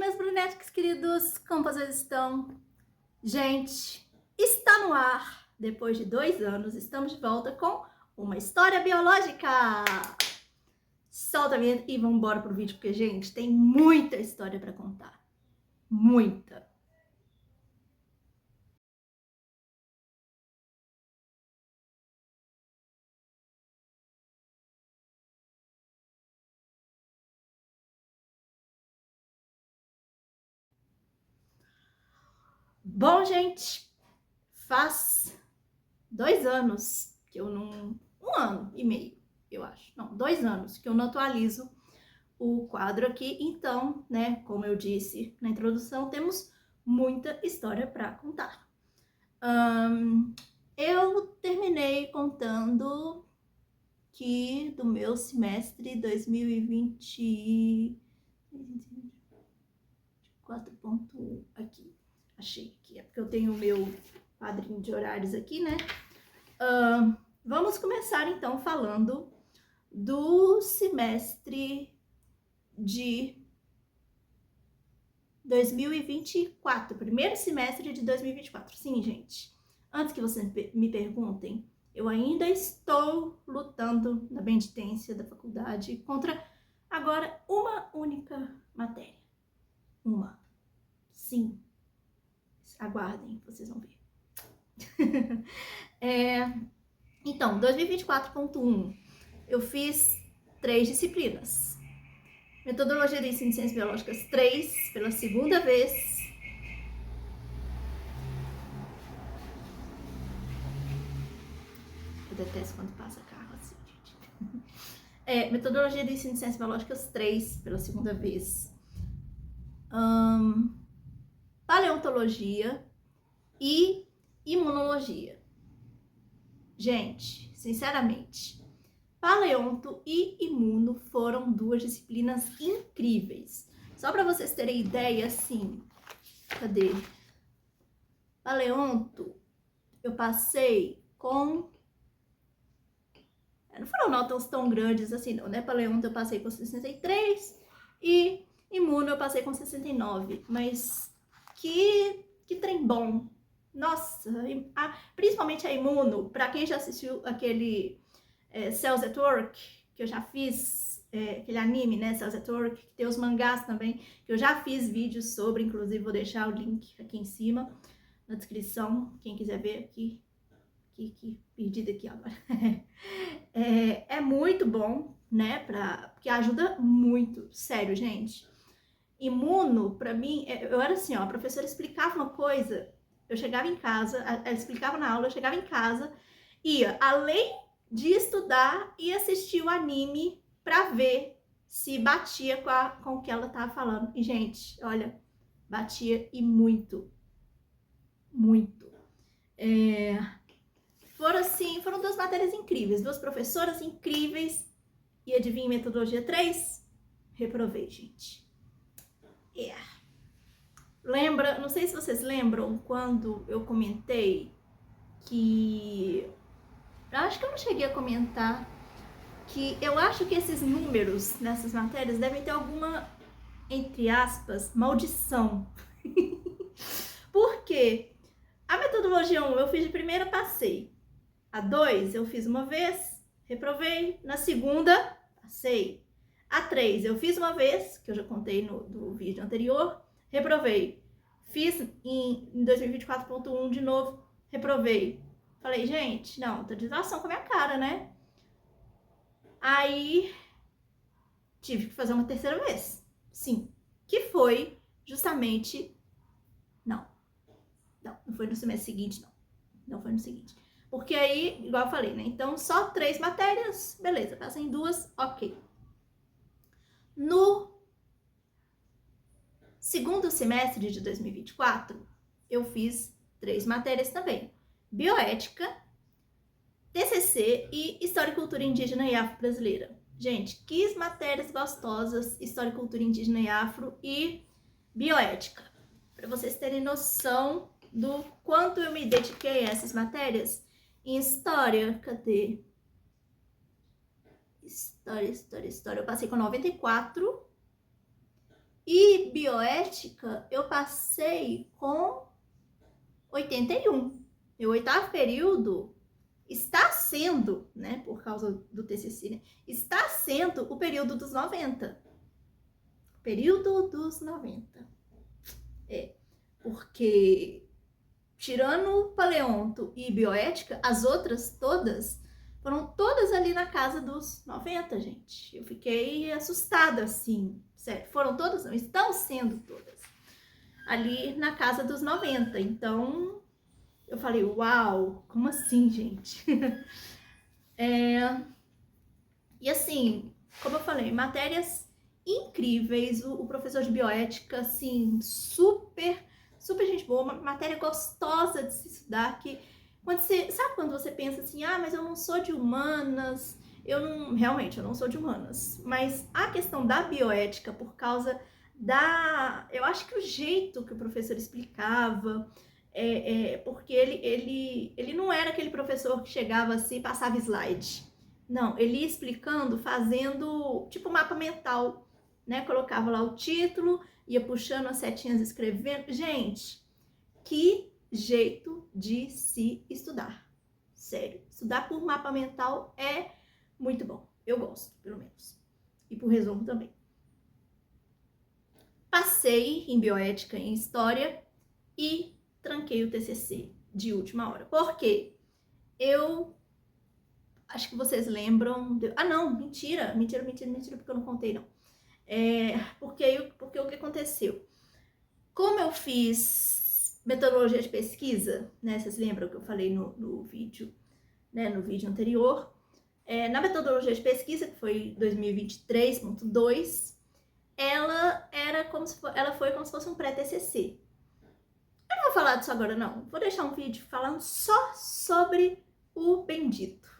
meus brunetes queridos, como vocês estão? Gente, está no ar. Depois de 2 anos, estamos de volta com uma história biológica. Solta a vinheta e vamos embora pro vídeo, porque, gente, tem muita história para contar. Muita. Bom, gente, faz 2 anos que eu não... 1 ano e meio, eu acho. Não, 2 anos que eu não atualizo o quadro aqui. Então, né, como eu disse na introdução, temos muita história para contar. Eu terminei contando que do meu semestre 2024.1 aqui. Achei que é porque eu tenho o meu quadrinho de horários aqui, né? Vamos começar então falando do semestre de 2024, primeiro semestre de 2024. Sim, gente, antes que vocês me perguntem, eu ainda estou lutando na penitência da faculdade contra agora uma única matéria. Uma. Sim. Aguardem, vocês vão ver. Então, 2024.1, eu fiz 3 disciplinas. Metodologia de ensino de ciências biológicas 3, pela segunda vez. Eu detesto quando passa carro assim, gente. Metodologia de ensino de ciências biológicas 3, pela segunda vez. Paleontologia e imunologia. Gente, sinceramente, paleonto e imuno foram 2 disciplinas incríveis. Só para vocês terem ideia, assim, cadê? Paleonto, eu passei com... Não foram notas tão grandes assim, não, né? Paleonto eu passei com 63 e imuno eu passei com 69. Mas que trem bom. Nossa, principalmente a imuno, para quem já assistiu aquele Cells at Work, que eu já fiz, aquele anime, né, Cells at Work, que tem os mangás também, que eu já fiz vídeos sobre, inclusive vou deixar o link aqui em cima, na descrição, quem quiser ver aqui, perdida aqui agora. É muito bom, né, porque ajuda muito, sério, gente. Imuno, pra mim, eu era assim, ó, a professora explicava uma coisa, eu chegava em casa, ela explicava na aula, eu chegava em casa, ia, além de estudar, e assistir o anime pra ver se batia com o que ela tava falando. E, gente, olha, batia e muito. Muito. Foram 2 matérias incríveis, 2 professoras incríveis. E adivinha, metodologia 3? Reprovei, gente. Lembra, não sei se vocês lembram quando eu comentei que... Acho que eu não cheguei a comentar que eu acho que esses números nessas matérias devem ter alguma, entre aspas, maldição. Por quê? A metodologia 1 eu fiz de primeira, passei. A 2 eu fiz uma vez, reprovei. Na segunda, passei. A 3 eu fiz uma vez, que eu já contei no vídeo anterior, reprovei. Fiz em 2024.1 de novo, reprovei. Falei, gente, não, tá de ação com a minha cara, né? Aí tive que fazer uma terceira vez. Sim. Que foi justamente... Não foi no semestre seguinte, não. Não foi no seguinte. Porque aí, igual eu falei, né? Então, só 3 matérias, beleza. Passei em 2, ok. No segundo semestre de 2024, eu fiz 3 matérias também. Bioética, TCC e História e Cultura Indígena e Afro-Brasileira. Gente, que matérias gostosas, História e Cultura Indígena e Afro e Bioética. Para vocês terem noção do quanto eu me dediquei a essas matérias. Em História, cadê? História, eu passei com 94. E bioética eu passei com 81. Meu 8º período está sendo, né, por causa do TCC, né, está sendo o período dos 90. Período dos 90. Porque tirando paleonto e bioética, as outras todas foram todas ali na casa dos 90, gente. Eu fiquei assustada, assim. Sério, foram todas? Não, estão sendo todas. Ali na casa dos 90. Então, eu falei, uau, como assim, gente? E assim, como eu falei, matérias incríveis. O professor de bioética, assim, super gente boa, uma matéria gostosa de se estudar, que sabe quando você pensa assim, mas eu não sou de humanas, realmente, eu não sou de humanas, mas a questão da bioética, por causa eu acho que o jeito que o professor explicava, porque ele não era aquele professor que chegava assim e passava slide, não, ele ia explicando, fazendo tipo mapa mental, né, colocava lá o título, ia puxando as setinhas, escrevendo. Gente, que jeito de se estudar. Sério, estudar por mapa mental é muito bom. Eu gosto, pelo menos. E por resumo também. Passei em bioética e em história e tranquei o TCC de última hora. Por quê? Acho que vocês lembram... não, mentira, porque eu não contei, não. Porque o que aconteceu? Como eu fiz metodologia de pesquisa, né? Vocês lembram que eu falei no vídeo, né? No vídeo anterior. Na metodologia de pesquisa, que foi 2023.2, ela foi como se fosse um pré-TCC. Eu não vou falar disso agora, não. Vou deixar um vídeo falando só sobre o bendito.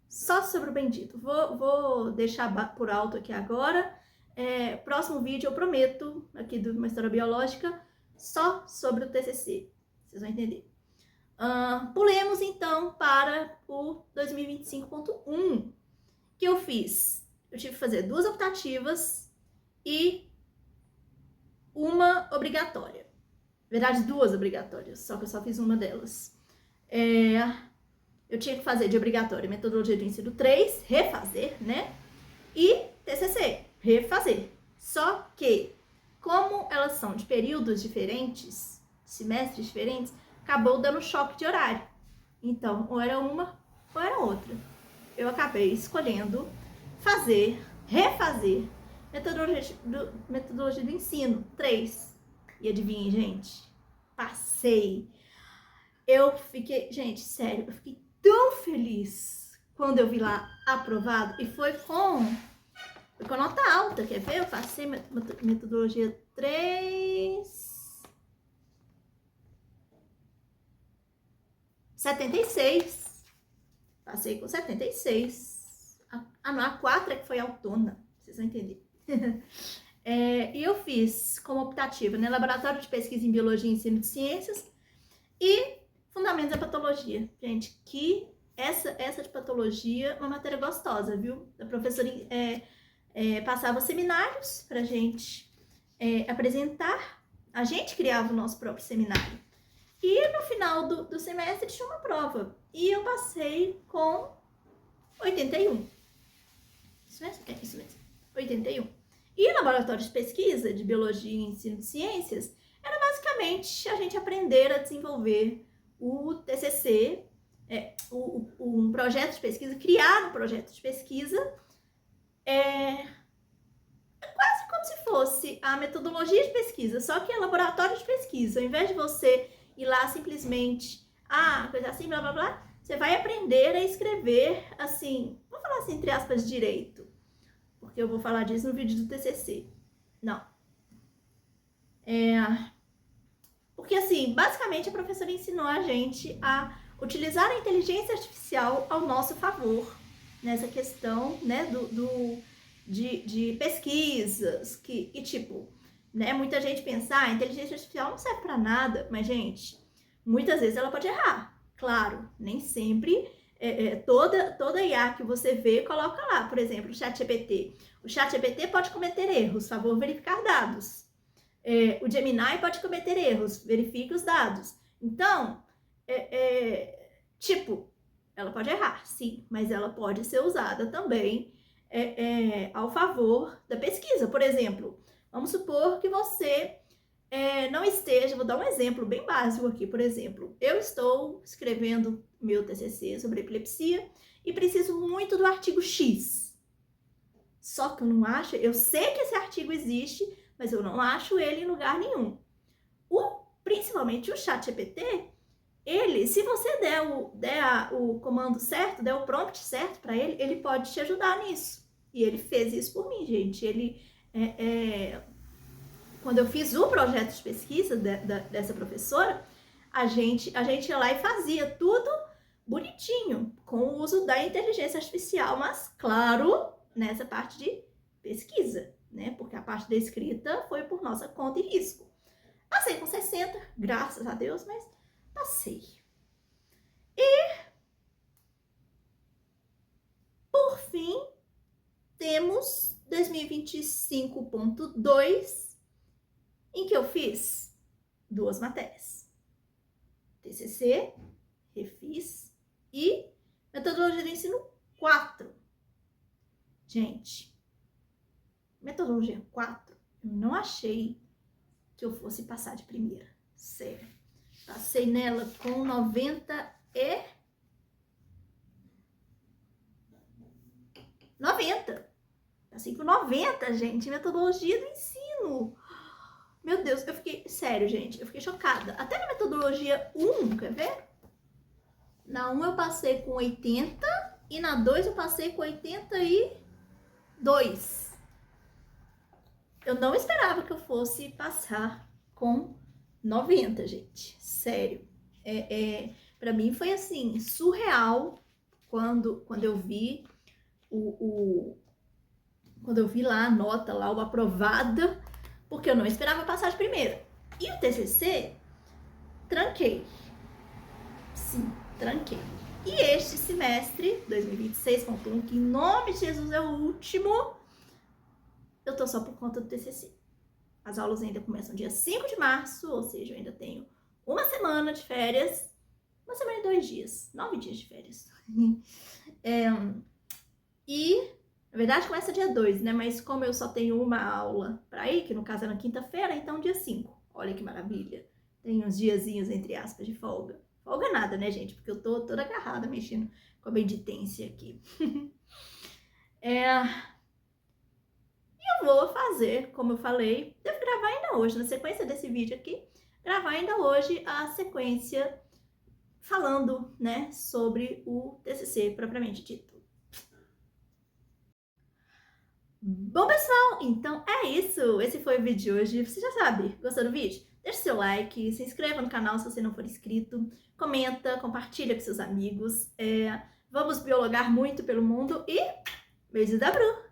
Só sobre o bendito. Vou deixar por alto aqui agora. Próximo vídeo eu prometo, aqui de uma história biológica, só sobre o TCC. Vocês vão entender. Pulemos então para o 2025.1, que eu fiz. Eu tive que fazer 2 optativas e uma obrigatória. Na verdade, 2 obrigatórias, só que eu só fiz uma delas. Eu tinha que fazer de obrigatória metodologia do ensino 3, refazer, né? E TCC, refazer. Só que, como elas são de períodos diferentes, semestres diferentes, acabou dando choque de horário. Então, ou era uma ou era outra. Eu acabei escolhendo refazer metodologia do ensino 3. E adivinhem, gente, passei. Gente, sério, eu fiquei tão feliz quando eu vi lá aprovado, e foi com nota alta, quer ver? Eu passei metodologia 3, 76. Passei com 76. A 4 é que foi autona, vocês vão entender. E eu fiz como optativa, né? Laboratório de Pesquisa em Biologia e Ensino de Ciências e Fundamentos da Patologia. Gente, que essa de patologia é uma matéria gostosa, viu? A professora passava seminários pra gente apresentar. A gente criava o nosso próprio seminário. E no final do semestre tinha uma prova. E eu passei com 81. Isso mesmo? Isso mesmo. 81. E o laboratório de pesquisa de biologia e ensino de ciências era basicamente a gente aprender a desenvolver o TCC, um projeto de pesquisa, criar um projeto de pesquisa, quase como se fosse a metodologia de pesquisa, só que é laboratório de pesquisa. Ao invés de você ir lá simplesmente, coisa assim, blá blá blá, você vai aprender a escrever assim, vou falar assim, entre aspas, direito, porque eu vou falar disso no vídeo do TCC. Não. Porque assim, basicamente a professora ensinou a gente a utilizar a inteligência artificial ao nosso favor nessa questão, né, de pesquisas, que tipo, né, muita gente pensa, a inteligência artificial não serve para nada, mas gente, muitas vezes ela pode errar. Claro, nem sempre toda IA que você vê, coloca lá, por exemplo, o ChatGPT. O ChatGPT pode cometer erros, favor verificar dados. O Gemini pode cometer erros, verifique os dados. Então, tipo, ela pode errar, sim, mas ela pode ser usada também ao favor da pesquisa. Por exemplo, vamos supor que você não esteja, vou dar um exemplo bem básico aqui, por exemplo, eu estou escrevendo meu TCC sobre epilepsia e preciso muito do artigo X. Só que eu não acho, eu sei que esse artigo existe, mas eu não acho ele em lugar nenhum. Principalmente o ChatGPT, ele, se você der o comando certo, der o prompt certo para ele, ele pode te ajudar nisso. E ele fez isso por mim, gente. Ele, quando eu fiz o projeto de pesquisa dessa professora, a gente ia lá e fazia tudo bonitinho, com o uso da inteligência artificial, mas claro, nessa parte de pesquisa, né? Porque a parte da escrita foi por nossa conta e risco. Passei com 60, graças a Deus, mas passei. E, por fim, temos 2025.2, em que eu fiz 2 matérias. TCC, refiz, e metodologia de ensino 4. Gente, metodologia 4, eu não achei que eu fosse passar de primeira. Sério. Passei nela com 90. Passei com 90, gente. Metodologia do ensino. Meu Deus, eu fiquei... Sério, gente. Eu fiquei chocada. Até na metodologia 1, quer ver? Na 1 eu passei com 80 e na 2 eu passei com 82. Eu não esperava que eu fosse passar com 90, gente. Sério. Pra mim foi assim, surreal quando eu vi quando eu vi lá a nota, lá, o aprovada, porque eu não esperava passar de primeira. E o TCC, tranquei. Sim, tranquei. E este semestre, 2026.1, que em nome de Jesus é o último, eu tô só por conta do TCC. As aulas ainda começam dia 5 de março, ou seja, eu ainda tenho uma semana de férias, uma semana e 2 dias, 9 dias de férias. E, na verdade, começa dia 2, né? Mas como eu só tenho uma aula pra ir, que no caso é na quinta-feira, então dia 5. Olha que maravilha. Tem uns diazinhos, entre aspas, de folga. Folga nada, né, gente? Porque eu tô toda agarrada mexendo com a benditência aqui. Eu vou fazer, como eu falei, devo gravar ainda hoje, na sequência desse vídeo aqui, gravar ainda hoje a sequência falando, né, sobre o TCC propriamente dito. Bom, pessoal, então é isso. Esse foi o vídeo de hoje. Você já sabe, gostou do vídeo? Deixa seu like, se inscreva no canal se você não for inscrito, comenta, compartilha com seus amigos. Vamos biologar muito pelo mundo e beijo da Bru!